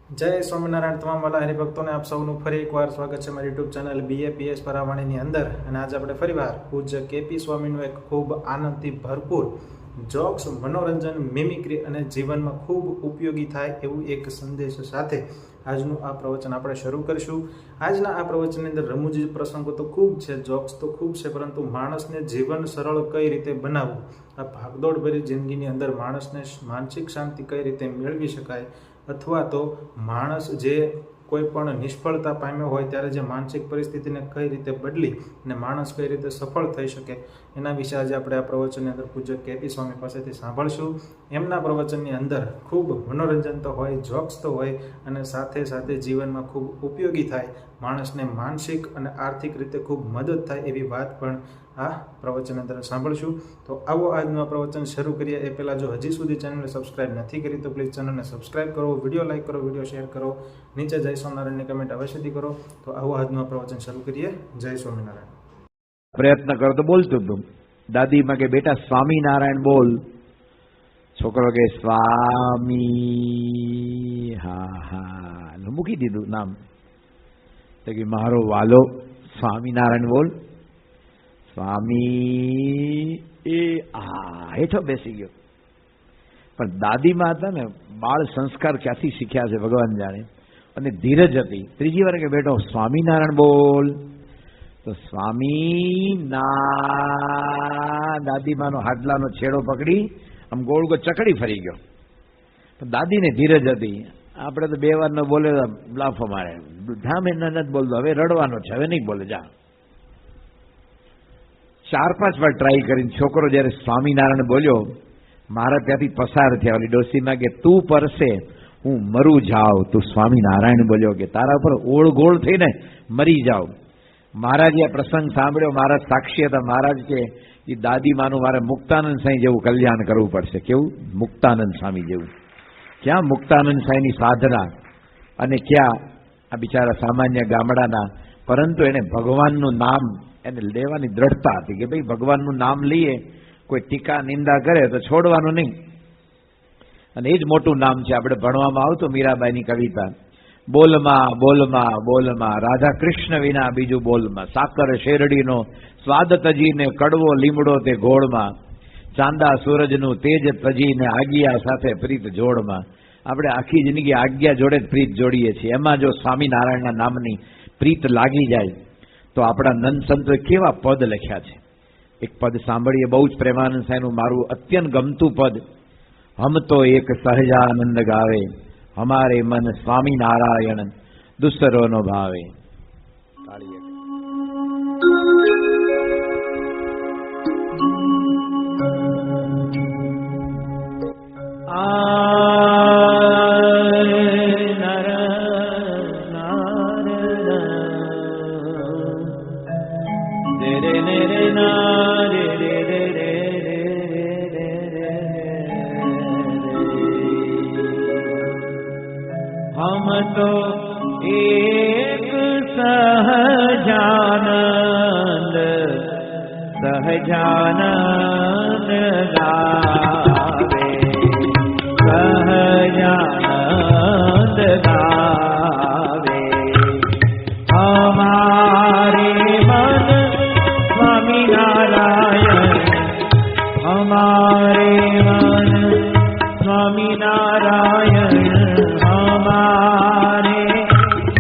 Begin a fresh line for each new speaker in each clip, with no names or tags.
જય સ્વામિનારાયણ તમામ વાલા હરિભક્તોને આપ સૌનું ફરી એકવાર સ્વાગત છે મારી યુટ્યુબ ચેનલ BAPS પરાવાણીની અંદર. અને આજે આપણે ફરીવાર પૂજ્ય KP સ્વામીનું એક ખૂબ આનંદથી ભરપૂર જોક્સ, મનોરંજન, મિમિક્રી અને જીવનમાં ખૂબ ઉપયોગી થાય એવું એક સંદેશ સાથે આજનું આ પ્રવચન આપણે શરૂ કરીશું. આજના આ પ્રવચનની અંદર રમૂજી પ્રસંગો તો ખૂબ છે, જોક્સ તો ખૂબ છે, પરંતુ માણસને જીવન સરળ કઈ રીતે બનાવવું, આ ભાગદોડભરી જિંદગીની અંદર માણસને માનસિક શાંતિ કઈ રીતે મેળવી શકાય, અથવા તો માણસ જે કોઈ પણ નિષ્ફળતા પામ્યો હોય ત્યારે જે માનસિક પરિસ્થિતિને કઈ રીતે બદલી અને માણસ કઈ રીતે સફળ થઈ શકે, એના વિશે આજે આપણે આ પ્રવચનની અંદર પૂજ્ય KP સ્વામી પાસેથી સાંભળશું. એમના પ્રવચનની અંદર ખૂબ મનોરંજન તો હોય, જોક્સ તો હોય, અને સાથે સાથે જીવનમાં ખૂબ ઉપયોગી થાય, માણસને માનસિક અને આર્થિક રીતે ખૂબ મદદ થાય એવી વાત પણ આ પ્રવચન અંદર સાંભળશું. તો આવો આજનું આ પ્રવચન શરૂ કરીએ. એ પહેલાં જો હજી સુધી ચેનલને સબસ્ક્રાઇબ નથી કરી તો પ્લીઝ ચેનલને સબસ્ક્રાઇબ કરો, વિડીયો લાઇક કરો, વિડીયો શેર કરો, નીચે જય સ્વામિનારાયણની કમેન્ટ અવશ્યથી કરો. તો આવો આજનું આ પ્રવચન શરૂ કરીએ. જય સ્વામિનારાયણ.
પ્રયત્ન કરો તો બોલતું હતું. દાદીમાં કે બેટા સ્વામિનારાયણ બોલ. છોકરો કે સ્વામી, હા હા, મૂકી દીધું નામ. તો કે મારો વાલો સ્વામિનારાયણ બોલ. સ્વામી એ હેઠો બેસી ગયો. પણ દાદીમાં હતા ને, બાળ સંસ્કાર ક્યાંથી શીખ્યા છે ભગવાન જાણે, અને ધીરજ હતી. ત્રીજી વાર કે બેટો સ્વામિનારાયણ બોલ. તો સ્વામી ના, દાદીમાનો હાડલાનો છેડો પકડી આમ ગોળ ગોળ ચકડી ફરી ગયો. પણ દાદીને ધીરજ હતી. આપણે તો બે વાર ન બોલે લાફો મારે, ધામે નથી બોલતો, હવે રડવાનો છે, હવે નહીં બોલે, જા. 4-5 વાર ટ્રાય કરીને છોકરો જયારે સ્વામિનારાયણ બોલ્યો, મારા ત્યાંથી પસાર થયા. ઓલી ડોસીમાં કે તું પરસે હું મરું જાઉં, તું સ્વામિનારાયણ બોલ્યો કે તારા ઉપર ઓળગોળ થઈને મરી જાઉં. મહારાજે આ પ્રસંગ સાંભળ્યો. મહારાજ સાક્ષી હતા. મહારાજ કે એ દાદીમાનું મારે મુક્તાનંદ સ્વામી જેવું કલ્યાણ કરવું પડશે. કેવું? મુક્તાનંદ સ્વામી જેવું. ક્યાં મુક્તાનંદ સ્વામીની સાધના, અને ક્યાં આ બિચારા સામાન્ય ગામડાના, પરંતુ એને ભગવાનનું નામ એને લેવાની દ્રઢતા હતી કે ભાઈ ભગવાનનું નામ લઈએ, કોઈ ટીકા નિંદા કરે તો છોડવાનું નહીં. અને એ જ મોટું નામ છે. આપણે ભણવામાં આવતું મીરાબાઈની કવિતા, બોલમાં બોલમાં બોલમાં રાધા કૃષ્ણ વિના બીજું બોલમાં, સાકર શેરડીનો સ્વાદ તજીને કડવો લીમડો તે ગોળમાં, ચાંદા સૂરજનું તેજ તજીને આજ્ઞા સાથે પ્રીત જોડમાં. આપણે આખી જિંદગી આજ્ઞા જોડે જ પ્રીત જોડીએ છીએ. એમાં જો સ્વામિનારાયણના નામની પ્રીત લાગી જાય તો આપણા નંદ સંતોએ કેવા પદ લખ્યા છે. એક પદ સાંભળીએ, બહુ જ પ્રેમાનંદ સાહેબનું મારું અત્યંત ગમતું પદ. હમ તો એક સહજાનંદ ગાવે, હમારે મન સ્વામિનારાયણ દુસરો નો ભાવે.
हम तो एक सहजानंद सहजानंद गावे, सहजानंद गावे. हमारे मन स्वामीनारायण, हमारे मन स्वामीनारायण, हमारे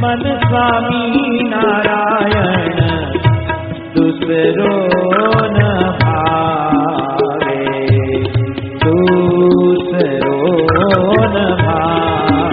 मन स्वामीनारायण दूसरो न भावे, दूसरो न भावे.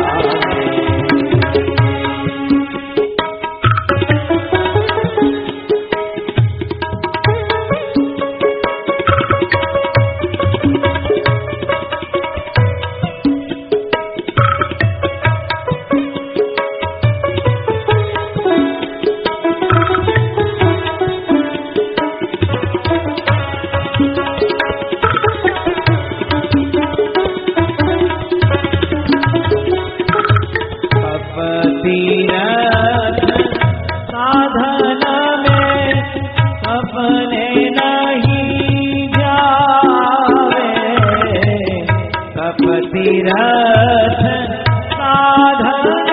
तीरथ साधन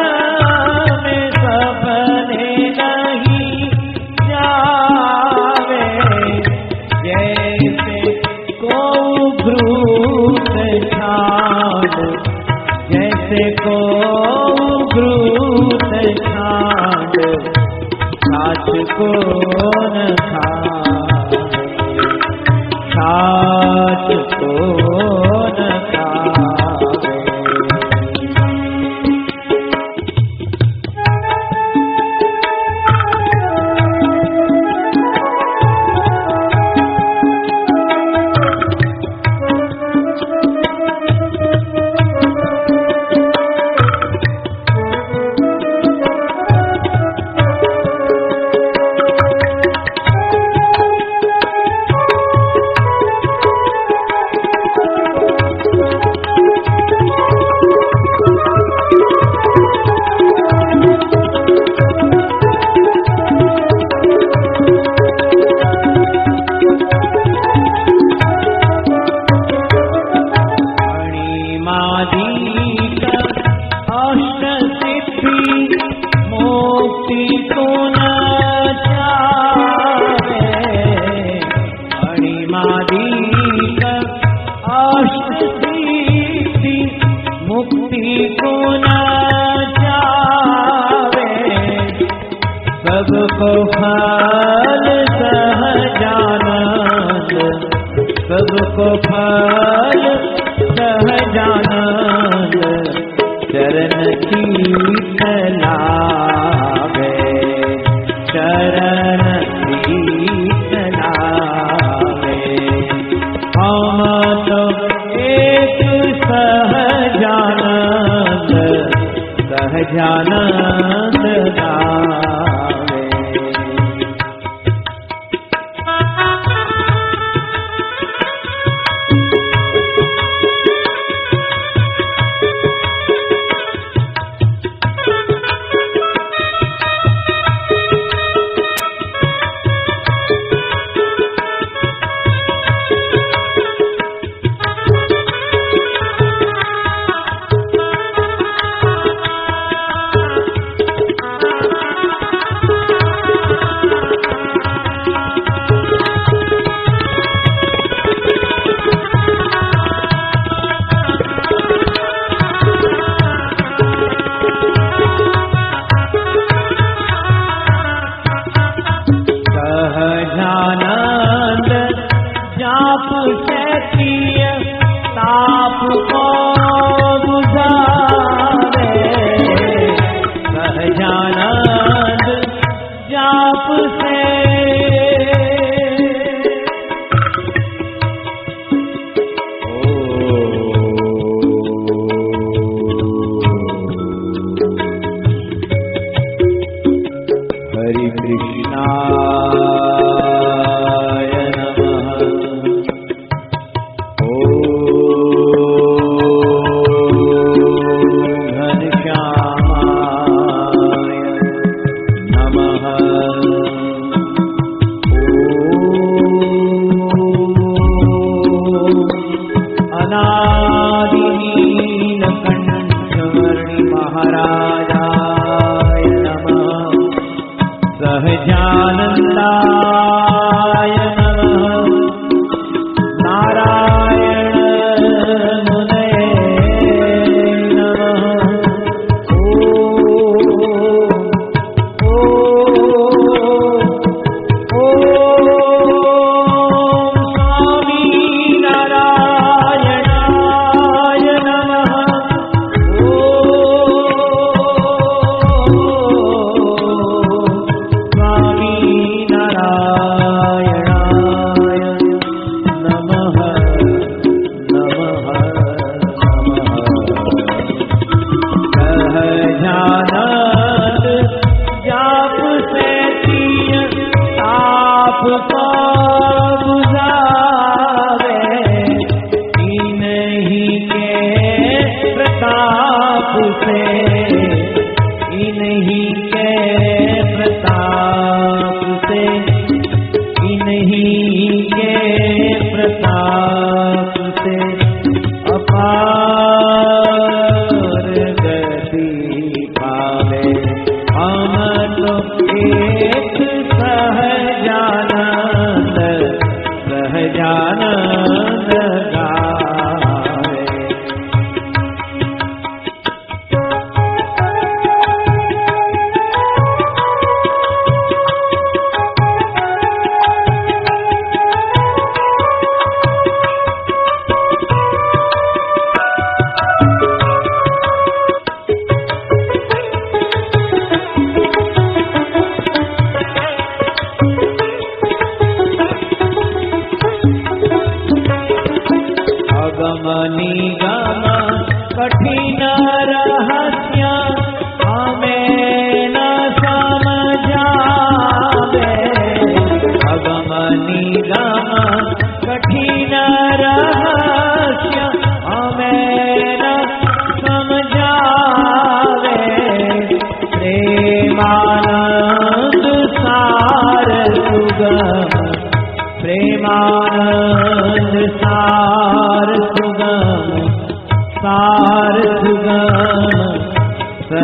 को न खावे, छाछ को न खावे। सबको फल सहजानंद, सबको फल सहजानंद, चरण शीत लावे, चरण शीत लावे। हम तो एक सहजानंद, सहजानंद गावे।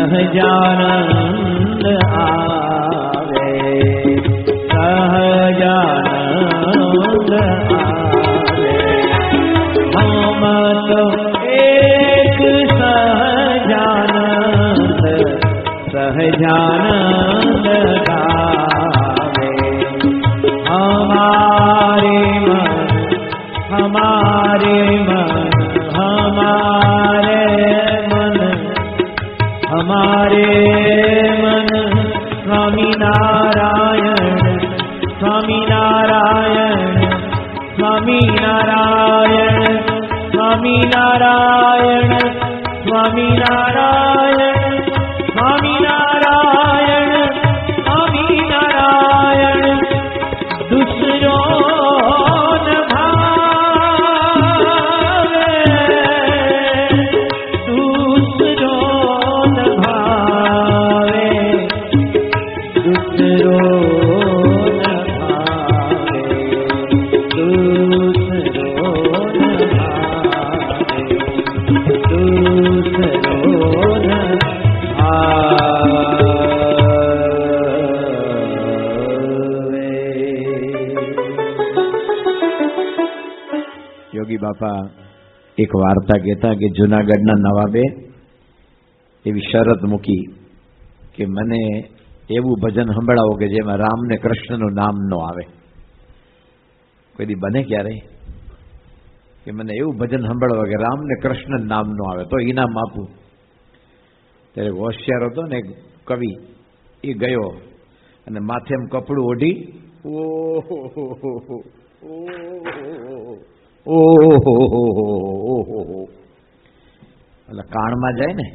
સહજાનંદ આવે, સહજાનંદ આવે. હમ તો એક સહજાનંદ, સહજાનંદ ગાવે. હમારે મન, હમારે મન, હમારે મન, હમારે મન સ્વામિનારાયણ, સ્વામિનારાયણ, સ્વામિનારાયણ, સ્વામિનારાયણ, સ્વામિનારાયણ, સ્વામિનારાયણ, સ્વામિનારાયણ. દુસરો ન ભાવે, દુસરો ન ભાવે, દુસરો ન ભાવે, દુસરો ન ભાવે, દુસરો ન
યોગી બાપા એક વાર્તા કહેતા કે જુનાગઢના નવાબે એવી શરત મૂકી કે મને એવું ભજન સંભળાવો કે જેમાં રામ ને કૃષ્ણનું નામ ન આવે. કોઈ દી બને ક્યારે કે મને એવું ભજન સંભળાવો કે રામ ને કૃષ્ણ નામ ન આવે તો ઇનામ આપું. ત્યારે હોશિયાર હતો ને એક કવિ, એ ગયો અને માથે એમ કપડું ઓઢી ઓહો એટલે કાણમાં જાય ને,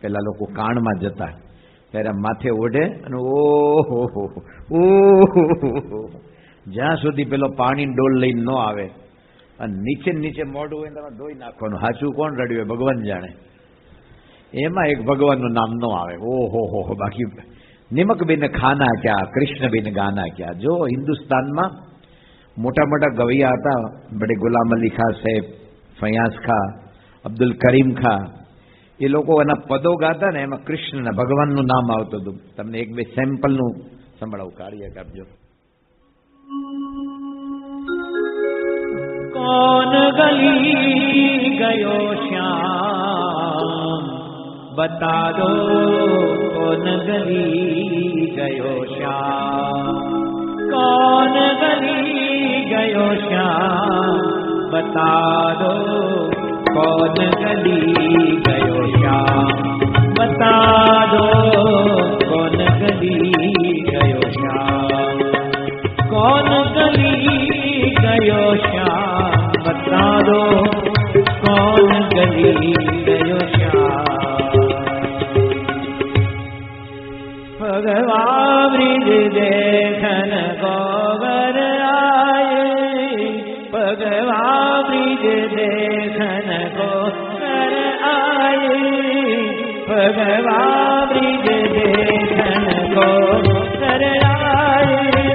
પેલા લોકો કાણમાં જતા ત્યારે માથે ઓઢે અને ઓહો જ્યાં સુધી પેલો પાણી ડોલ લઈને ન આવે અને નીચે નીચે મોઢું હોય તમે ધોઈ નાખવાનું. સાચું કોણ રડ્યું ભગવાન જાણે. એમાં એક ભગવાનનું નામ ન આવે. ઓહો બાકી નિમક બિન ખાના ક્યાં, કૃષ્ણ બિન ગાના ક્યાં. જો હિન્દુસ્તાનમાં મોટા મોટા ગવૈયા હતા, બડે ગુલામ અલી ખાં સાહેબ, ફયાઝ ખાં, અબ્દુલ કરીમ ખાં, એ લોકો એના પદો ગાતા ને એમાં કૃષ્ણ ભગવાનનું નામ આવતું હતું. તમને એક બે સેમ્પલનું સંભળાવું, કાર્ય કરજો.
કોન ગલી ગયો શ્યામ, બતા દો કોન ગલી ગયો શ્યામ, કોન ગલી ગયો શ્યામ, બતા દો કોન ગલી ગયો શ્યામ, બતા દો કોન ગલી ગયો શ્યામ, કોન ગલી ગયો શ્યામ, બતા દો કોન ગલી ગયો શ્યામ. ભગવાન બ્રિજ દેખન ગોબર આયે, ભગવાન બ્રિજ દેખન ગોબર આયે, ભગવાન બ્રિજ દેખન ગોબર આયે,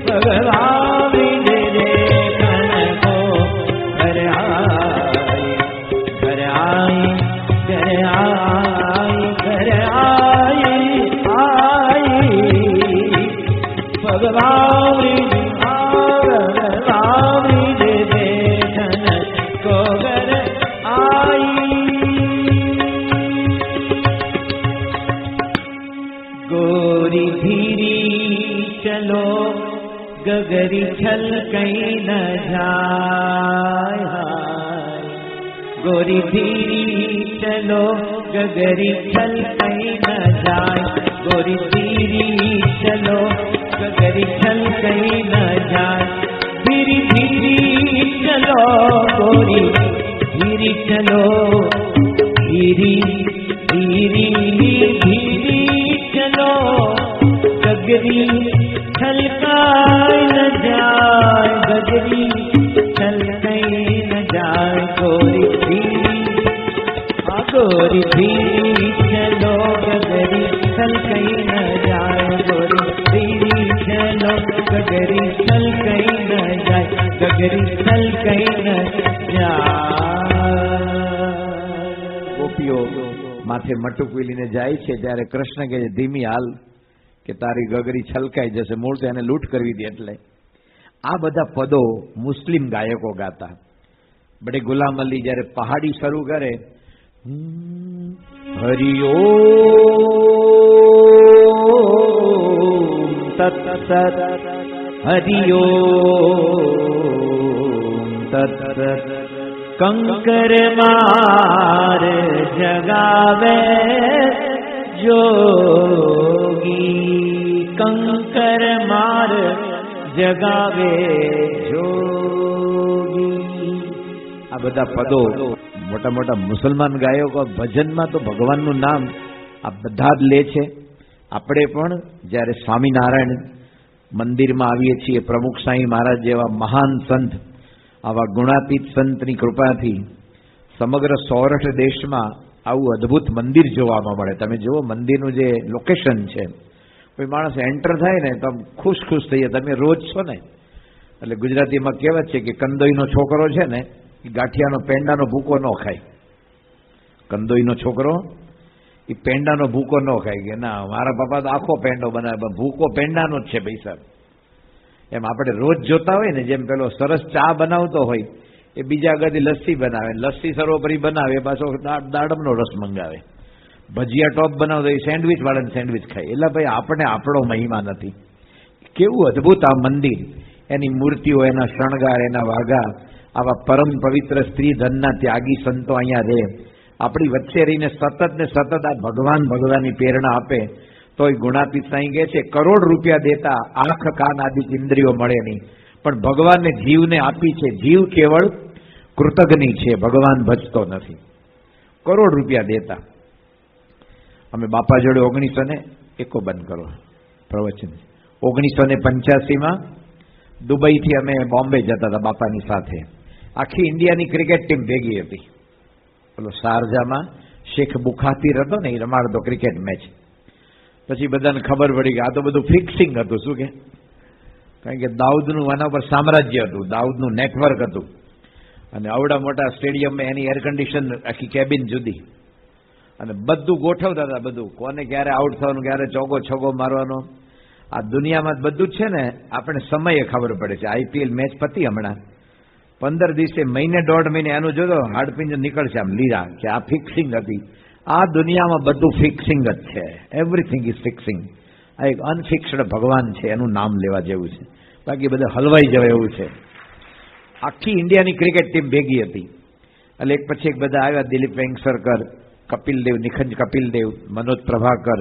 ભગવાન બ્રિજ દેખન ગોબર આયે. ઘર આયે, ઘર આયે, ઘર આયે, ભગવાન બ્રિજ દેખન ગોબર આઈ. ગોરી ધીરી ચલો ગગરી છલ કઈ ન જાય, ગોરી ધીરી ચલો ગગરી છલ કઈ ન જાય, ગોરી ધીરી ચલો ગગરી છલ કઈ ન જાય. ધીરી ધીરી ચલો ગોરી ધીરી ચલો, ધીરી ધીરી ધીરી ચલો, ગગરી છલકાઈ ન જાય, ગગરી છલકાઈ ન જાય. ગોરી ધીરી, ગોરી ધીરી ચલો ગગરી છલકાઈ ન જાય, ગોરી ધીરી ચલો ગગરી છલકાઈ ન જાય, ગગરી છલકાઈ ન જાય.
ગોપીઓ માથે મટુકવી લઈને જાય છે ત્યારે કૃષ્ણ કહે છે ધીમી હાલ કે તારી ગગરી છલકાઈ જશે. મૂળ તો એને લૂંટ કરવી હતી. એટલે આ બધા પદો મુસ્લિમ ગાયકો ગાતા. બડે ગુલામ અલી જયારે પહાડી શરૂ કરે, હરિઓમ તત્સત હરિઓમ તત્સત કંકર માર જગાવે જોગી, કંકર માર જગાવે જોગી. આ બધા પદો મોટા મોટા મુસલમાન ગાયકો ભજનમાં તો ભગવાનનું નામ આ બધા જ લે છે. આપણે પણ જ્યારે સ્વામિનારાયણ મંદિરમાં આવીએ છીએ, પ્રમુખ સાંઈ મહારાજ જેવા મહાન સંત, આવા ગુણાતીત સંતની કૃપાથી સમગ્ર સૌરાષ્ટ્ર દેશમાં આવું અદ્ભુત મંદિર જોવામાં મળે. તમે જુઓ મંદિરનું જે લોકેશન છે, કોઈ માણસ એન્ટર થાય ને તો ખુશ ખુશ થઈ જાય. તમે રોજ છો ને, એટલે ગુજરાતીમાં કહેવત છે કે કંદોઈનો છોકરો છે ને એ ગાંઠિયાનો પેંડાનો ભૂકો ન ખાય. કંદોઈનો છોકરો એ પેંડાનો ભૂકો ન ખાય કે ના મારા પપ્પા તો આખો પેંડો બનાવે, ભૂકો પેંડાનો જ છે પૈસા. એમ આપણે રોજ જોતા હોય ને, જેમ પેલો સરસ ચા બનાવતો હોય એ બીજા આગળથી લસ્સી બનાવે, લસ્સી સર્વોપરી બનાવે, પાછો દાડમનો રસ મંગાવે. ભજીયા ટોપ બનાવતો એ સેન્ડવિચ વાળાને સેન્ડવિચ ખાય. એટલે ભાઈ આપણે આપણો મહિમા નથી. કેવું અદ્ભુત આ મંદિર, એની મૂર્તિઓ, એના શણગાર, એના વાઘા, આવા પરમ પવિત્ર સ્ત્રી ધનના ત્યાગી સંતો અહીંયા રહે, આપણી વચ્ચે રહીને સતત ને સતત આ ભગવાન ભગવાનની પ્રેરણા આપે. તોય ગુણાતીત સાંઈ કહે છે કરોડ રૂપિયા દેતા આંખ કાન આદિ ઇન્દ્રિયો મળે નહીં, પણ ભગવાનને જીવને આપી છે. જીવ કેવળ કૃતજ્ઞ છે, ભગવાન ભજતો નથી. કરોડ રૂપિયા દેતા. અમે બાપા જોડે 1981 બંધ કરો પ્રવચન, 1985માં દુબઈથી અમે બોમ્બે જતા હતા બાપાની સાથે. આખી ઇન્ડિયાની ક્રિકેટ ટીમ ભેગી હતી. પેલો શારજામાં શેખ બુખાતીર હતો ને, એ રમાડતો ક્રિકેટ મેચ. પછી બધાને ખબર પડી કે આ તો બધું ફિક્સિંગ હતું. શું કે, કારણ કે દાઉદનું આના ઉપર સામ્રાજ્ય હતું, દાઉદનું નેટવર્ક હતું. અને આવડા મોટા સ્ટેડિયમમાં એની એર કન્ડિશન આખી કેબિન જુદી, અને બધું ગોઠવતા હતા. બધું કોને ક્યારે આઉટ થવાનું, ક્યારે ચોકો છગ્ગો મારવાનો, આ દુનિયામાં બધું જ છે ને. આપણે સમયે ખબર પડે છે. આઈપીએલ મેચ પતી હમણાં 15 દિવસે, મહિને 1.5 મહિને એનું જોતો હાડપિંજર નીકળશે આમ લીરા કે આ ફિક્સિંગ હતી. આ દુનિયામાં બધું ફિક્સિંગ જ છે. Everything is fixing. આ એક અનફિક્સ્ડ ભગવાન છે, એનું નામ લેવા જેવું છે. બાકી બધા હલવાઈ જવાય એવું છે. આખી ઇન્ડિયાની ક્રિકેટ ટીમ ભેગી હતી. એટલે એક પછી એક બધા આવ્યા. દિલીપ વેંગસરકર, કપિલદેવ, નિખંજ કપિલદેવ, મનોજ પ્રભાકર,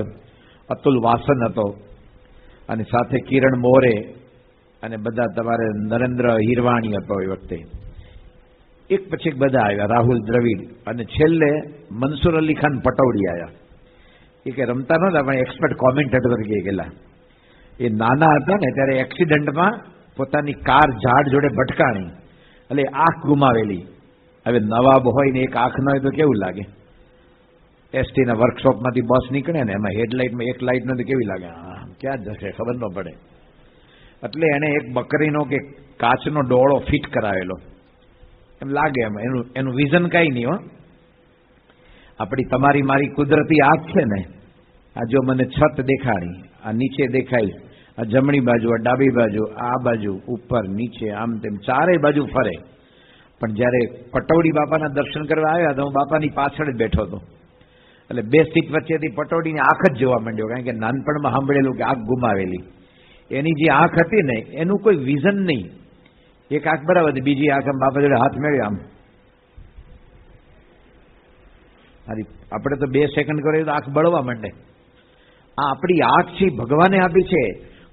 અતુલ વાસન હતો, અને સાથે કિરણ મોરે, અને બધા તમારે નરેન્દ્ર હિરવાણી હતો એ વખતે. એક પછી એક બધા આવ્યા, રાહુલ દ્રવિડ, અને છેલ્લે મનસુર અલી ખાન પટૌડી આવ્યા. એ કે રમતા નહોતા પણ એક્સપર્ટ કોમેન્ટેટર તરીકે ગયેલા. એ નાના હતા ને ત્યારે એક્સિડન્ટમાં પોતાની કાર ઝાડ જોડે ભટકાણી, એટલે આંખ ગુમાવેલી. હવે નવાબ હોય ને એક આંખ ન હોય તો કેવું લાગે? એસટીના વર્કશોપમાંથી બસ નીકળે ને, એમાં હેડલાઇટમાં એક લાઇટ નથી, કેવી લાગે? હા, ક્યાં જશે ખબર ન પડે. એટલે એને એક બકરીનો કે કાચનો ડોળો ફિટ કરાવેલો, એમ લાગે. એમ એનું વિઝન કાંઈ નહીં હો. આપણી તમારી મારી કુદરતી આંખ છે ને, આ જો મને છત દેખાણી, આ નીચે દેખાય, આ જમણી બાજુ, આ ડાબી બાજુ, આ બાજુ, ઉપર નીચે, આમ તેમ ચારેય બાજુ ફરે. પણ જ્યારે પટૌડી બાપાના દર્શન કરવા આવ્યા તો હું બાપાની પાછળ જ બેઠો હતો. એટલે 2 સીટ વચ્ચેથી પટૌડીની આંખ જ જોવા માંડ્યો, કારણ કે નાનપણમાં સાંભળેલું કે આંખ ગુમાવેલી. એની જે આંખ હતી ને એનું કોઈ વિઝન નહીં. એક આંખ બરાબર હતી, બીજી આંખ આમ બાપા જોડે હાથ મેળવ્યો આમ. આપણે તો 2 સેકન્ડ કરીએ તો આંખ બળવા માંડે. આ આપણી આંખ છે, ભગવાને આપી છે.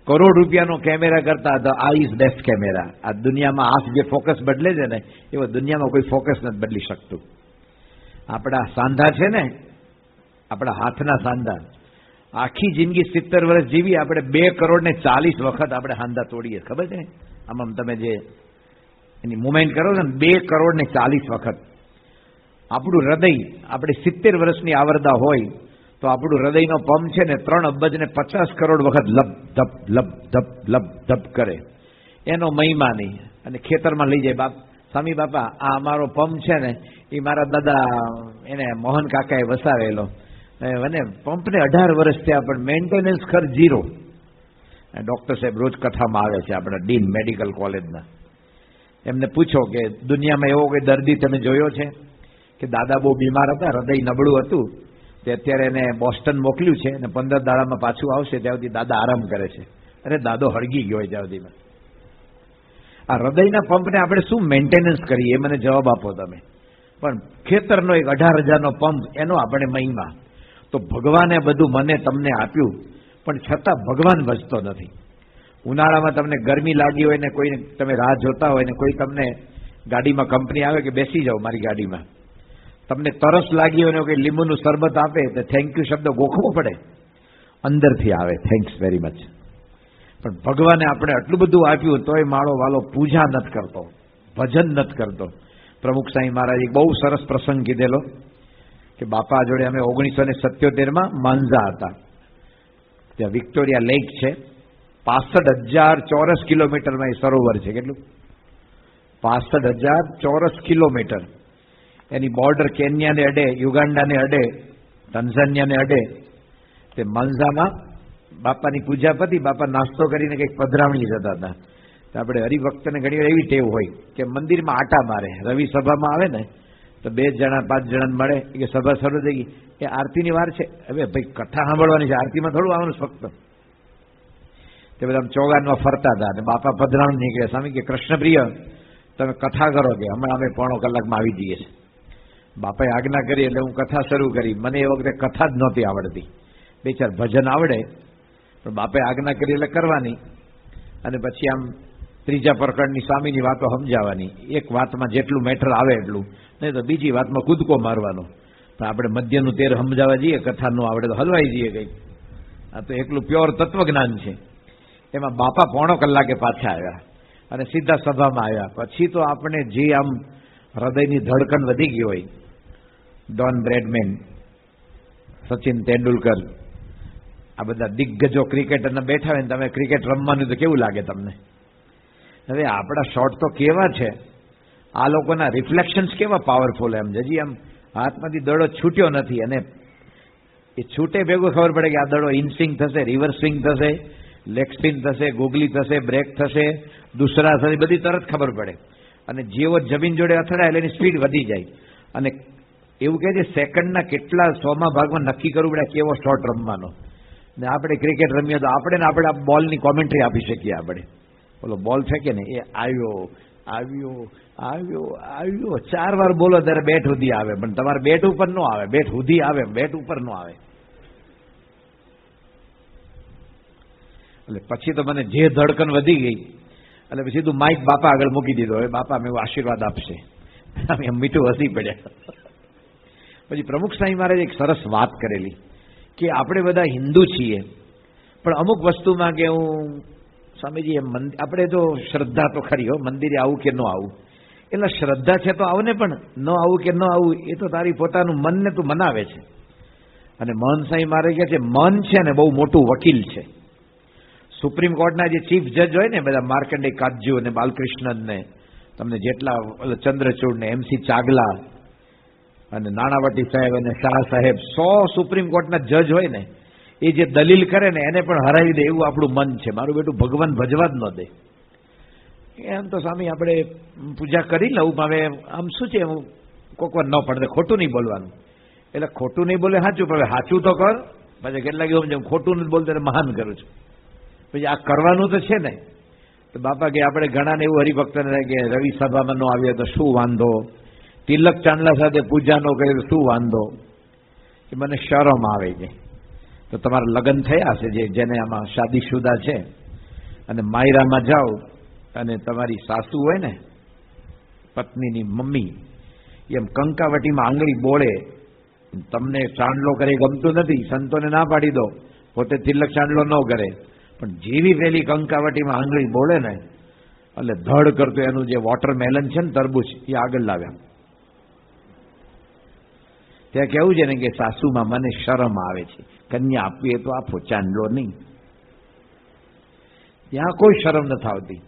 કરોડ રૂપિયાનો કેમેરા કરતા the I is best camera. આ દુનિયામાં આંખ જે ફોકસ બદલે છે ને, એવો દુનિયામાં કોઈ ફોકસ નથી બદલી શકતું. આપણા સાંધા છે ને, આપણા હાથના સાંધા, આખી જિંદગી 70 વર્ષ જીવી, આપણે 2 કરોડ ને 40 વખત આપણે હાંધા તોડીએ. ખબર છે? આમ તમે જે એની મુવમેન્ટ કરો છો ને, 2 કરોડ ને 40 વખત. આપણું હૃદય, આપણે 70 વર્ષની આવરદા હોય તો આપણું હૃદયનો પંપ છે ને 3 અબજ ને 50 કરોડ વખત લપ ધપ લપ ધપ લપ ધપ કરે. એનો મહિમા નહીં. અને ખેતરમાં લઈ જાય, સ્વામી બાપા આ અમારો પંપ છે ને, એ મારા દાદા એને મોહન કાકાએ વસાવેલો. અને પંપને 18 વર્ષ થયા પણ મેન્ટેનન્સ ખર્ચ 0. ડૉક્ટર સાહેબ રોજ કથામાં આવે છે, આપણા ડીન મેડિકલ કોલેજના. એમને પૂછો કે દુનિયામાં એવો કોઈ દર્દી તમે જોયો છે કે દાદા બહુ બીમાર હતા, હૃદય નબળું હતું, તે અત્યારે એને બોસ્ટન મોકલ્યું છે અને 15 દાડામાં પાછું આવશે, ત્યાં સુધી દાદા આરામ કરે છે. અરે દાદો હળગી ગયો હોય ત્યાં સુધીમાં. આ હૃદયના પંપને આપણે શું મેન્ટેનન્સ કરીએ એ મને જવાબ આપો તમે. પણ ખેતરનો એક 18,000નો પંપ, એનો આપણે મહિમા. તો ભગવાને બધું મને તમને આપ્યું, પણ છતાં ભગવાન ભજતો નથી. ઉનાળામાં તમને ગરમી લાગી હોય ને કોઈ તમે રાહ જોતા હોય ને કોઈ તમને ગાડીમાં કંપની આવે કે બેસી જાઓ મારી ગાડીમાં, તમને તરસ લાગી હોય ને કોઈ લીંબુનું શરબત આપે તો થેન્ક યુ શબ્દ ગોખવો પડે, અંદરથી આવે થેન્ક્સ વેરી મચ. પણ ભગવાને આપણે આટલું બધું આપ્યું તોય માળો વાલો પૂજા નથી કરતો, ભજન નથી કરતો. પ્રમુખ સાંઈ મહારાજ એક બહુ સરસ પ્રસંગ કીધેલો કે બાપા જોડે અમે 1977માં માંઝા હતા. ત્યાં વિક્ટોરિયા લેક છે, 65,000 ચોરસ કિલોમીટરમાં એ સરોવર છે. કેટલું? 65,000 ચોરસ કિલોમીટર. એની બોર્ડર કેન્યાને અડે, યુગાન્ડાને અડે, તંઝાનિયાને અડે. તે માંઝામાં બાપાની પૂજા પતી, બાપા નાસ્તો કરીને કંઈક પધરામણી જતા હતા. તો આપણે હરિભક્તને ઘણી વાર એવી ટેવ હોય કે મંદિરમાં આટા મારે. રવિ સભામાં આવે ને તો 2 જણા 5 જણાને મળે કે સભા શરૂ થઈ ગઈ, એ આરતીની વાર છે, હવે ભાઈ કથા સાંભળવાની છે, આરતીમાં થોડું આવવાનું ફક્ત. તે બધા ચોગાનમાં ફરતા હતા અને બાપા પધરામણી નીકળ્યા. સ્વામી કે કૃષ્ણપ્રિય તમે કથા કરો કે હમણાં અમે 1.5 કલાકમાં આવી જઈએ છીએ. બાપાએ આજ્ઞા કરી એટલે હું કથા શરૂ કરી. મને એ વખતે કથા જ નહોતી આવડતી, 2-4 ભજન આવડે, પણ બાપાએ આજ્ઞા કરી એટલે કરવાની. અને પછી આમ ત્રીજા પ્રકરણની સ્વામીની વાતો સમજાવવાની. એક વાતમાં જેટલું મેટર આવે એટલું, નહીં તો બીજી વાતમાં કૂદકો મારવાનો. પણ આપણે મધ્યનું તેર સમજાવવા જઈએ, કથા ન આવડે તો હલવાઈ જઈએ કંઈક. આ તો એકલું પ્યોર તત્વજ્ઞાન છે. એમાં બાપા 1.5 કલાકે પાછા આવ્યા અને સીધા સભામાં આવ્યા. પછી તો આપણે જે આમ હૃદયની ધડકન વધી ગઈ હોય, ડોન બ્રેડમેન, સચિન તેંડુલકર, આ બધા દિગ્ગજો ક્રિકેટરના બેઠા હોય ને તમે ક્રિકેટ રમવાનું તો કેવું લાગે તમને? હવે આપણા શોટ તો કેવા છે, આ લોકોના રિફ્લેક્શન્સ કેવા પાવરફુલ. એમ હજી આમ હાથમાંથી દડો છૂટ્યો નથી અને એ છૂટે ભેગું ખબર પડે કે આ દડો ઇન સ્વિંગ થશે, રિવર્સ સ્વિંગ થશે, લેગ સ્પિન થશે, ગોગલી થશે, બ્રેક થશે, દુસરા થશે, બધી તરત ખબર પડે. અને જેવો જમીન જોડે અથડાય એટલે એની સ્પીડ વધી જાય. અને એવું કહે છે સેકન્ડના કેટલા 100મા ભાગમાં નક્કી કરવું પડે કેવો શોટ રમવાનો. ને આપણે ક્રિકેટ રમીએ તો આપણે આ બોલની કોમેન્ટ્રી આપી શકીએ. આપણે બોલો બોલ ફેંકે ને એ આવ્યો આવ્યો આવ્યો આવ્યો 4 વાર બોલો ત્યારે બેટ સુધી આવે, પણ તમારે બેટ ઉપર ન આવે, બેટ સુધી આવે, બેટ ઉપર ન આવે. એટલે પછી તો મને જે ધડકન વધી ગઈ એટલે પછી તું માઇક બાપા આગળ મૂકી દીધો. હવે બાપા મેં આશીર્વાદ આપશે, એમ મીઠું હસી પડ્યા. પછી પ્રમુખ સાંઈ મહારાજે એક સરસ વાત કરેલી કે આપણે બધા હિન્દુ છીએ, પણ અમુક વસ્તુમાં કે હું સ્વામીજી એમ આપણે તો શ્રદ્ધા તો ખરી હો, મંદિરે આવું કે ન આવું, એટલે શ્રદ્ધા છે તો આવ ને, પણ ન આવું કે ન આવું એ તો તારી પોતાનું મનને તું મનાવે છે. અને મહંત સાંઈ મહારાજ કહે છે મન છે ને બહુ મોટું વકીલ છે. સુપ્રીમ કોર્ટના જે ચીફ જજ હોય ને બધા, માર્કંડે કાજ્જુ અને બાલકૃષ્ણન ને તમને જેટલા ચંદ્રચૂડ ને MC ચાગલા અને નાણાવટી સાહેબ અને શાહ સાહેબ, 100 સુપ્રીમ કોર્ટના જજ હોય ને, એ જે દલીલ કરે ને એને પણ હરાવી દે એવું આપણું મન છે. મારું બેટું ભગવાન ભજવા જ ન દે. એમ તો સ્વામી આપણે પૂજા કરી લઉં, હવે આમ શું છે કોક વાર ન પડે, ખોટું નહીં બોલવાનું. એટલે ખોટું નહીં બોલે સાચું, પણ સાચું તો કર. પછી કેટલાક એવું જેમ ખોટું નથી બોલતો એને મહાન કરું છું. પછી આ કરવાનું તો છે ને. તો બાપા કે આપણે ઘણાને એવું હરિભક્તને કે રવિ સભામાં ન આવ્યો તો શું વાંધો, તિલક ચાંદલા સાથે પૂજા ન કરે તો શું વાંધો, કે મને શરમ આવે છે. તો તમારા લગ્ન થયા હશે જેને આમાં શાદીશુદા છે, અને માયરામાં જાઓ અને તમારી સાસુ હોય ને પત્નીની મમ્મી એમ કંકાવટીમાં આંગળી બોળે, તમને ચાંદલો કરે ગમતું નથી, સંતોને ના પાડી દો, પોતે તિલક ચાંદલો ન કરે, પણ જેવી પેલી કંકાવટીમાં આંગળી બોળે ને એટલે ધડ કરતું એનું જે વોટરમેલન છે ને તરબૂચ એ આગળ લાવ્યા. ત્યાં કેવું છે ને કે સાસુમાં મને શરમ આવે છે, કન્યા આપવી એ તો આપો, ચાંદલો નહીં. ત્યાં કોઈ શરમ નથી આવતી.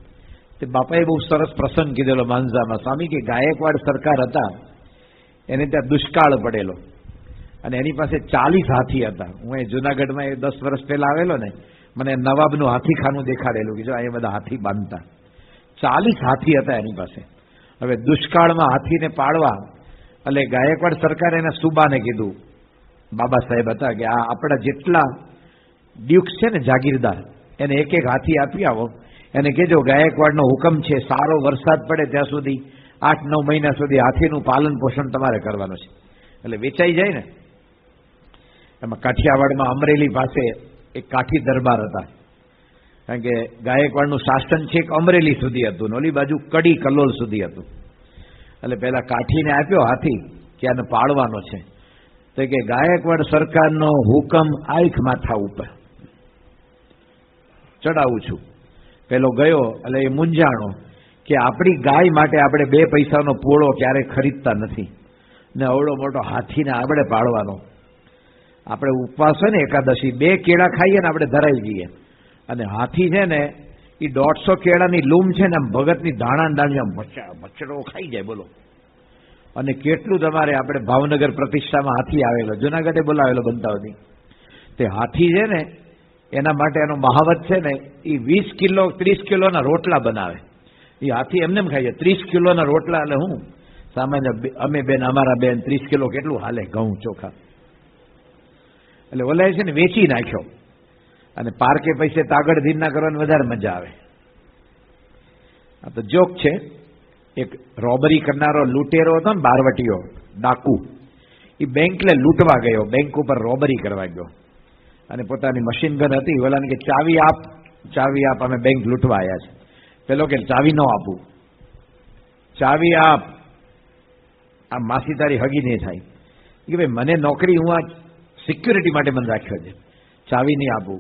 તે બાપાએ બહુ સરસ પ્રસંગ કીધેલો માંઝામાં. સ્વામી કે ગાયકવાડ સરકાર હતા એને ત્યાં દુષ્કાળ પડેલો અને એની પાસે 40 હાથી હતા. હું એ જુનાગઢમાં 10 વર્ષ પહેલા આવેલો ને, મને નવાબનું હાથીખાનું દેખાડેલું કે જો અહીંયા બધા હાથી બાંધતા. 40 હાથી હતા એની પાસે. હવે દુષ્કાળમાં હાથીને પાળવા એટલે ગાયકવાડ સરકારે એના સુબાને કીધું, બાબા સાહેબ હતા, કે આ આપણા જેટલા ડ્યુક્સ છે ને જાગીરદાર, એને એક એક હાથી આપી આવો, એને કહેજો ગાયકવાડનો હુકમ છે સારો વરસાદ પડે ત્યાં સુધી 8-9 મહિના સુધી હાથીનું પાલન પોષણ તમારે કરવાનું છે. એટલે વેચાઈ જાય ને. એમાં કાઠિયાવાડમાં અમરેલી પાસે એક કાઠી દરબાર હતા, કારણ કે ગાયકવાડનું શાસન છેક અમરેલી સુધી હતું, ઓલી બાજુ કડી કલોલ સુધી હતું. એટલે પેલા કાઠીને આપ્યો હાથી કે આને પાળવાનો છે, તો કે ગાયકવાડ સરકારનો હુકમ આંખ માથા ઉપર ચડાવું છું. પેલો ગયો એટલે એ મૂંઝાણો કે આપણી ગાય માટે આપણે 2 પૈસાનો પોળો ક્યારે ખરીદતા નથી ને અવળો મોટો હાથીને આપણે પાળવાનો. આપણે ઉપવાસ હોય ને એકાદશી 2 કેળા ખાઈએ ને આપણે ધરાઈ જઈએ, અને હાથી છે ને એ 150 કેળાની લૂમ છે ને આમ ભગતની ધાણા ડાળીયા મચ્છરો ખાઈ જાય. બોલો. અને કેટલું તમારે આપણે ભાવનગર પ્રતિષ્ઠામાં હાથી આવેલો, જુનાગઢે બોલાવેલો બનતાવથી. તે હાથી છે ને એના માટે એનો મહાવત છે ને, એ 20 કિલો 30 કિલોના રોટલા બનાવે. એ હાથી એમને ખાઈ જાય 30 કિલોના રોટલા. એટલે હું સામાન્ય અમે બેન અમારા બેન 30 કિલો કેટલું હાલે ઘઉં ચોખા. એટલે ઓલાએ છે ને વેચી નાખ્યો, અને પાર્કે પૈસે તાગડ ધીરના કરવાની વધારે મજા આવે. આ તો જોક છે. એક રોબરી કરનારો લૂંટેરો હતો ને, બારવટીયો ડાકુ, એ બેંકને લૂંટવા ગયો, બેંક ઉપર રોબરી કરવા ગયો, અને પોતાની મશીન ગન હતી. ઓલાને કે ચાવી આપ, અમે બેંક લૂંટવા આવ્યા છે. પેલો કે ચાવી ન આપું, ચાવી આપ, આ માસી તારી હગી નહીં થાય. કે ભાઈ મને નોકરી, હું આ સિક્યુરિટી માટે મને રાખ્યો છે, ચાવી નહીં આપું.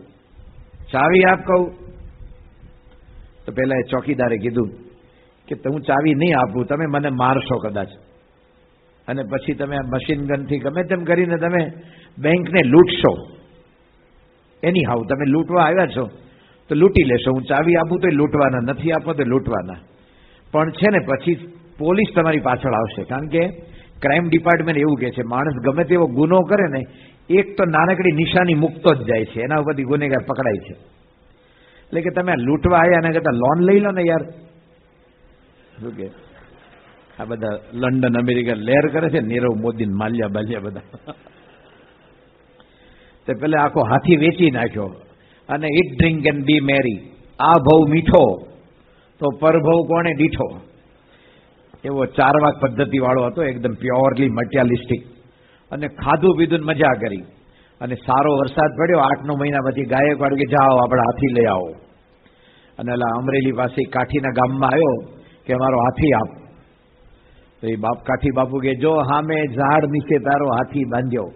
ચાવી આપ કહું તો પેલા એ ચોકીદારે કીધું કે હું ચાવી નહીં આપું, તમે મને મારશો કદાચ, અને પછી તમે મશીન ગનથી ગમે તેમ કરીને તમે બેંકને લૂંટશો. એની હાવ તમે લૂંટવા આવ્યા છો તો લૂંટી લેશો. હું ચાવી આપું તો લૂંટવાના, નથી આપો તો લૂંટવાના. પણ છે ને પછી પોલીસ તમારી પાછળ આવશે, કારણ કે ક્રાઇમ ડિપાર્ટમેન્ટ એવું કહે છે માણસ ગમે તેવો ગુનો કરે ને, એક તો નાનકડી નિશાની મૂકતો જ જાય છે, એના ઉપરથી ગુનેગાર પકડાય છે. એટલે કે તમે લૂંટવા આવ્યા એના કરતા લોન લઈ લો ને યાર. શું કે આ બધા લંડન અમેરિકા લહેર કરે છે, નીરવ મોદી માલ્યા બાલ્યા બધા. તે પેલા આખો હાથી વેચી નાખ્યો, અને ઈટ ડ્રિંક એન્ડ બી મેરી. આ ભવ મીઠો તો પરભવ કોણે દીઠો. એવો 4 વાક પદ્ધતિ વાળો હતો, એકદમ પ્યોરલી મટીરિયલિસ્ટિક. અને ખાધું પીધું મજા કરી, અને સારો વરસાદ પડ્યો 8-9 મહિના પછી ગાયકવાડ કે જાઓ આપણે હાથી લઈ આવો. અને એટલે અમરેલી પાસે કાઠીના ગામમાં આવ્યો કે મારો હાથી આપ. તો એ કાઠી બાપુ કે જો હામે ઝાડ નીચે તારો હાથી બાંધ્યો.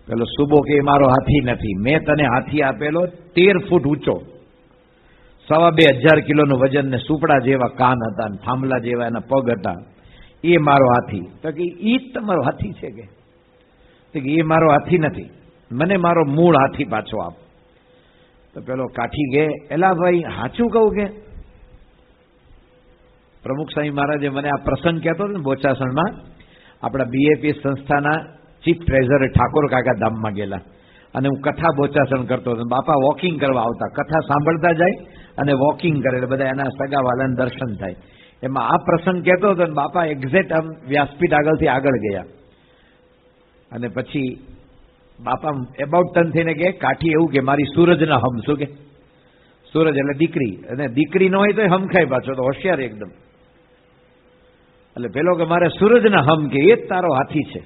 પેલો સુબો કે મારો હાથી નથી, મેં તને હાથી આપેલો 13 ફૂટ ઊંચો, 2500 કિલોનું વજન, ને સુપડા જેવા કાન હતા, ને થાંભલા જેવા એના પગ હતા. એ મારો હાથી. તો કે એ જ તમારો હાથી છે કે? એ મારો હાથી નથી, મને મારો મૂળ હાથી પાછો આપ. તો પેલો કાઠી કે એલા ભાઈ હાચું કહું કે? પ્રમુખ સ્વામી મહારાજે મને આ પ્રસંગ કહેતો હતો ને બોચાસણમાં, આપણા BAPS સંસ્થાના ચીફ ટ્રેઝરર ઠાકોર કાકા ધામમાં ગયેલા, અને હું કથા બોચાસણ કરતો હતો. બાપા વોકિંગ કરવા આવતા, કથા સાંભળતા જાય અને વોકિંગ કરે, એટલે બધા એના સગાવાલાને દર્શન થાય. એમાં આ પ્રસંગ કહેતો હતો, અને બાપા એક્ઝેક્ટ આમ વ્યાસપીઠ આગળથી આગળ ગયા, અને પછી બાપા એબાઉટ ટર્ન થઈને કે કાઠી એવું કે મારી સૂરજના હમ. શું કે? સૂરજ એટલે દીકરી, અને દીકરી ન હોય તો હમખાય પાછો, તો હોશિયાર એકદમ. એટલે પેલો કે મારે સૂરજના હમ કે એ જ તારો હાથી છે.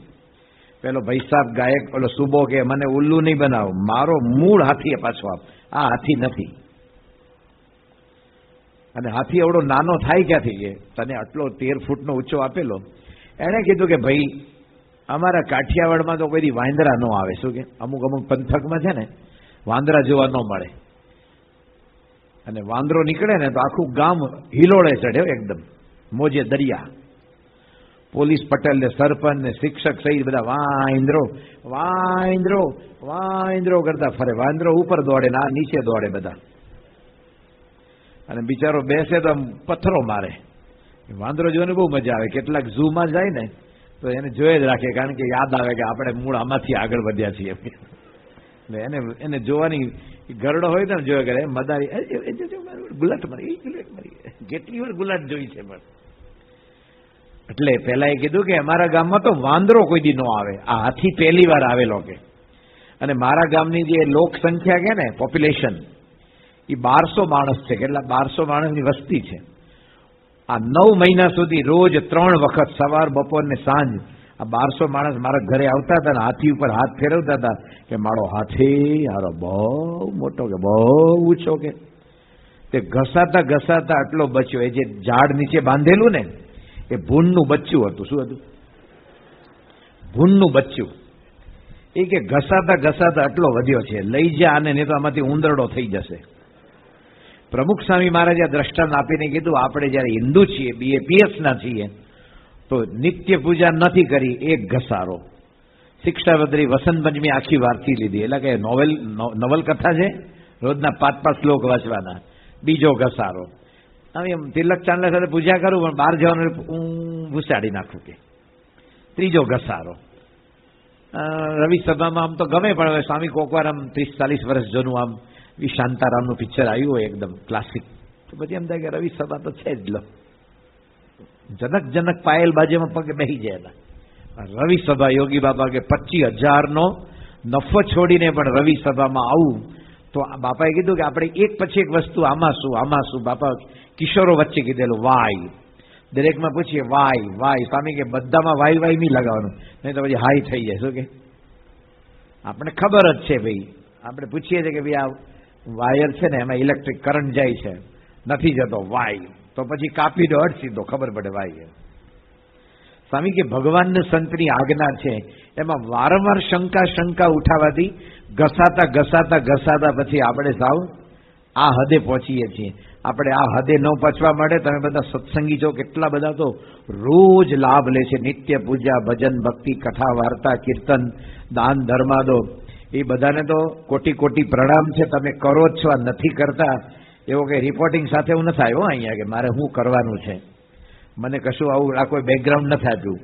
પેલો ભાઈ સાહેબ ગાયક પેલો સુબો કે મને ઉલ્લુ નહીં બનાવો, મારો મૂળ હાથી પાછો આપ, આ હાથી નથી. અને હાથી એવડો નાનો થાય ક્યાંથી? કે તને આટલો 13 ફૂટનો ઊંચો આપેલો. એણે કીધું કે ભાઈ અમારા કાઠિયાવાડમાં તો કોઈ વાંદરા ન આવે. શું કે અમુક પંથકમાં છે ને વાંદરા જોવા ન મળે, અને વાંદરો નીકળે ને તો આખું ગામ હિલોળે ચડ્યો એકદમ મોજે દરિયા. પોલીસ પટેલ ને સરપંચ ને શિક્ષક સહિત બધા વાંદરો વાંદરો વાંદરો કરતા ફરે. વાંદરો ઉપર દોડે ને આ નીચે દોડે બધા, અને બિચારો બેસે તો પથ્થરો મારે. વાંદરો જોવાની બહુ મજા આવે. કેટલાક ઝૂમાં જાય ને તો તો એને જોઈ જ રાખે, કારણ કે યાદ આવે કે આપણે મૂળ આમાંથી આગળ વધ્યા છીએ. એટલે એને જોવાની ગરડો હોય તો જોયા કરે મદારી ગુલાટ મારી કેટલી વાર ગુલાટ જોઈ છે. પણ એટલે પેલા એ કીધું કે અમારા ગામમાં તો વાંદરો કોઈ દી ન આવે, આ હાથી પહેલી વાર આવેલો કે. અને મારા ગામની જે લોક સંખ્યા કે ને પોપ્યુલેશન એ 1200 માણસ છે. કેટલા? 1200 માણસની વસ્તી છે. આ 9 મહિના સુધી રોજ 3 વખત સવાર બપોર ને સાંજ આ 1200 માણસ મારા ઘરે આવતા હતા ને હાથી ઉપર હાથ ફેરવતા હતા કે મારો હાથી હારો બહુ મોટો કે બહુ ઊંચો કે. તે ઘસાતા ઘસાતા આટલો બચ્યો. એ જે ઝાડ નીચે બાંધેલું ને એ ભૂંડનું બચ્ચું હતું. શું હતું? ભૂંડનું બચ્ચું. એ કે ઘસાતા ઘસાતા આટલો વધ્યો છે, લઈ જા આને, નહીં તો આમાંથી ઉંદરડો થઈ જશે. પ્રમુખ સ્વામી મહારાજે દ્રષ્ટાંત આપીને કીધું આપણે જયારે હિન્દુ છીએ, BAPS ના છીએ, તો નિત્ય પૂજા નથી કરી, એક ઘસારો. શિક્ષાબદ્રી વસંત પંચમી આખી વાર્તી લીધી. એટલે કે નવલકથા છે, રોજના 5-5 શ્લોક વાંચવાના. બીજો ઘસારો. હવે એમ તિલક ચાંદલા સાથે પૂજા કરું પણ બહાર જવાનું હું ભૂસાડી નાખું કે. ત્રીજો ઘસારો. રવિ સભામાં આમ તો ગમે, પણ હવે સ્વામી કોકવાર આમ 30-40 વર્ષ જૂનું આમ શાંતારામનું પિક્ચર આવ્યું હોય એકદમ ક્લાસિક, તો પછી એમ થાય કે રવિ સભા તો છે જ લો. જનક પાયલ બાજુમાં પગે બેસી જાય. રવિ સભા યોગી બાબા કે 25,000નો નફો છોડીને પણ રવિ સભામાં આવું. તો બાપાએ કીધું કે આપણે એક પછી એક વસ્તુ આમાં શું. બાપા કિશોરો વચ્ચે કીધેલું વાય. દરેકમાં પૂછીએ વાય. સ્વામી કે બધામાં વાય નહીં લગાવવાનું, નહીં તો પછી હાઈ થઈ જાય. શું કે આપણે ખબર જ છે ભાઈ, આપણે પૂછીએ છીએ કે ભાઈ આ વાયર છે ને એમાં ઇલેક્ટ્રિક કરંટ જાય છે, નથી જતો વાય, તો પછી કાપી દો અડસી દો, ખબર પડે વાય. સ્વામી કે ભગવાનને સંતની આજ્ઞા છે, એમાં વારંવાર શંકા ઉઠાવવાથી ઘસાતા પછી આપણે સાવ આ હદે પહોંચીએ છીએ. આપણે આ હદે ન પહોંચવા માટે તમે બધા સત્સંગી છો, કેટલા બધા તો રોજ લાભ લે છે. નિત્ય પૂજા, ભજન, ભક્તિ, કથા, વાર્તા, કીર્તન, દાન, ધર્માદો, એ બધાને તો કોટી પ્રણામ છે. તમે કરો જ છો, આ નથી કરતા એવો કે રિપોર્ટિંગ સાથે હું નથી આવ્યો અહીંયા કે મારે શું કરવાનું છે. મને કશું આવું આ કોઈ બેકગ્રાઉન્ડ નથી આપ્યું.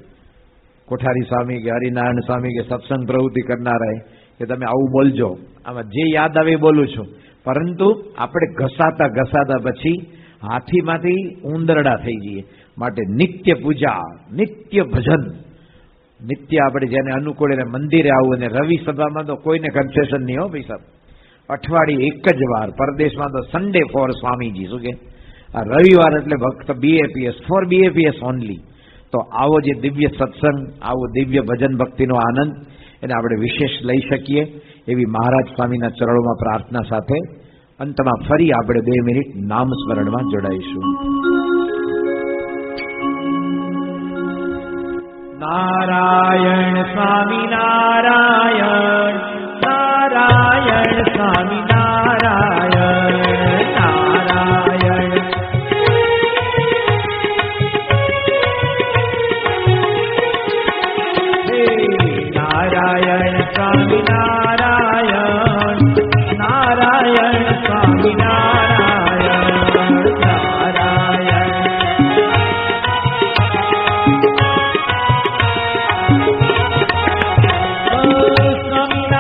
કોઠારી સ્વામી કે હરિનારાયણ સ્વામી કે સત્સંગ પ્રવૃત્તિ કરનારા કે તમે આવું બોલજો. આમાં જે યાદ આવે એ બોલું છું. પરંતુ આપણે ઘસાતા પછી હાથીમાંથી ઉંદરડા થઈ જઈએ. માટે નિત્ય પૂજા, નિત્ય ભજન, નિત્ય આપણે જેને અનુકૂળ એને મંદિરે આવું. અને રવિ સભામાં તો કોઈને કન્સેશન નહીં હો ભાઈ સાહેબ. અઠવાડિયે એક જ વાર, પરદેશમાં તો સન્ડે ફોર સ્વામીજી. શું કે આ રવિવાર એટલે ભક્ત BAPS ફોર BAPS ઓનલી. તો આવો જે દિવ્ય સત્સંગ, આવો દિવ્ય ભજન ભક્તિનો આનંદ એને આપણે વિશેષ લઈ શકીએ એવી મહારાજ સ્વામીના ચરણોમાં પ્રાર્થના સાથે અંતમાં ફરી આપણે 2 મિનિટ નામ સ્મરણમાં જોડાઈશું.
નારાયણ સ્વામી નારાયણ, નારાયણ સ્વામી નારાયણ, નારાયણ નારાયણ સ્વામી નારાયણ, નારાયણ સ્વામી નારાયણ, નારાયણ સ્વામી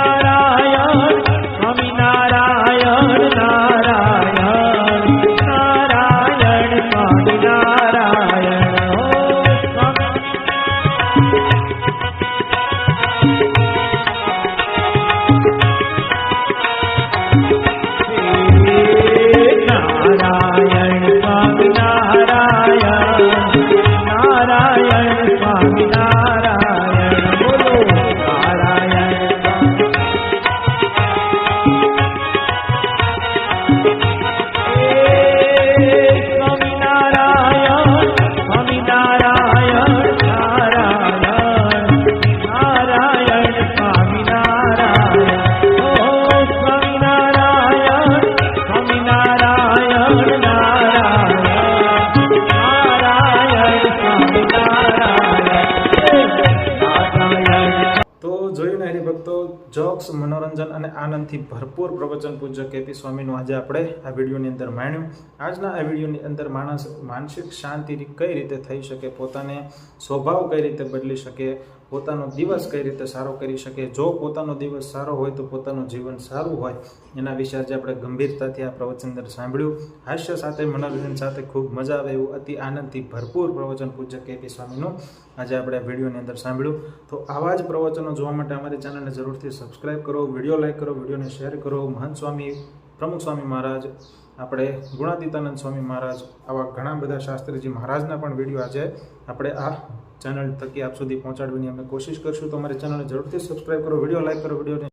જોક્સ, મનોરંજન અને આનંદથી ભરપૂર પ્રવચન પૂજ્ય કેપી સ્વામીનું આજે આપણે આ વિડીયોની અંદર માણ્યું. આજના આ વિડીયોની અંદર માણસ માનસિક શાંતિ કઈ રીતે થઈ શકે, પોતાને સ્વભાવ કઈ રીતે બદલી શકે, પોતાનો દિવસ કઈ રીતે સારો કરી શકે, જો પોતાનો દિવસ સારો હોય તો પોતાનું જીવન સારું હોય, એના વિશે આજે આપણે ગંભીરતાથી આ પ્રવચન અંદર સાંભળ્યું. હાસ્ય સાથે, મનોરંજન સાથે ખૂબ મજા આવે એવું અતિ આનંદથી ભરપૂર પ્રવચન પૂજ્ય કેપી સ્વામીનું આજે આપણે આ વિડીયોની અંદર સાંભળ્યું. તો આવા જ પ્રવચનો જોવા માટે અમારી ચેનલને જરૂરથી સબસ્ક્રાઈબ કરો, વિડીયો લાઈક કરો, વિડીયોને શેર કરો. મહંત સ્વામી, પ્રમુખ સ્વામી મહારાજ, આપણે ગુણાતીતાનંદ સ્વામી મહારાજ, આવા ઘણા બધા શાસ્ત્રીજી મહારાજના પણ વિડીયો આજે આપણે આ ચેનલ થકી આપ સુધી પહોંચાડવાની અમે કોશિશ કરશું. તો અમારી ચેનલને જરૂરથી સબસ્ક્રાઈબ કરો, વિડીયો લાઈક કરો, વિડીયોને